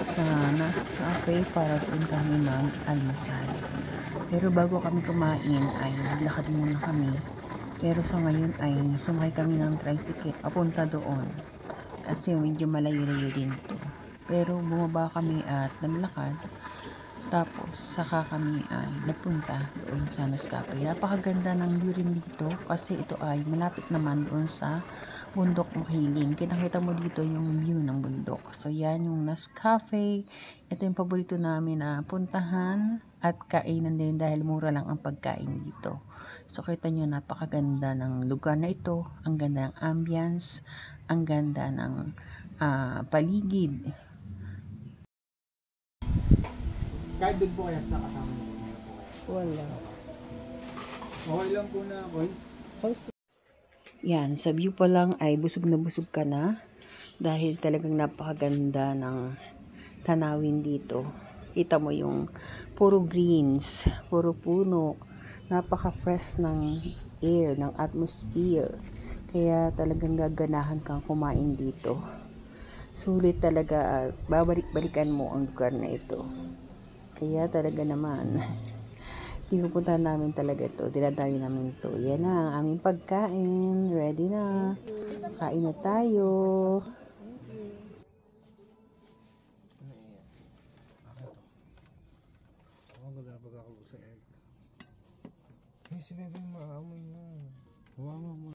sa Nescafe para doon kami mag-almusal. Pero bago kami kumain ay naglakad muna kami. Pero sa ngayon ay sumakay kami ng tricycle papunta doon. Kasi medyo malayo-layo din to. Pero bumaba kami at naglakad. Tapos saka kami ay napunta doon sa Nescafe. Napakaganda ng view rin dito kasi ito ay malapit naman doon sa bundok Makiling. Kitang-kita mo dito yung view ng bundok. So yan yung Nescafe. Ito yung paborito namin na puntahan at kainan din dahil mura lang ang pagkain dito. So kita nyo napakaganda ng lugar na ito. Ang ganda ng ambience. Ang ganda ng paligid. Kahit doon po kaya sa kasama niyo po kaya? Wala. Okay lang po na coins. Yan, sa view pa lang ay busog na busog ka na dahil talagang napakaganda ng tanawin dito. Kita mo yung puro greens, puro puno, napaka-fresh ng air, ng atmosphere. Kaya talagang gaganahan kang kumain dito. Sulit talaga, babalik-balikan mo ang lugar na ito. Kaya talaga naman, pinupuntahan namin talaga ito. Dinadayo namin ito. Yan na, ang aming pagkain. Ready na. Kain na tayo. Ako gagapag ako sa egg. Hey, si Bebe maamoy na. Hawa mo.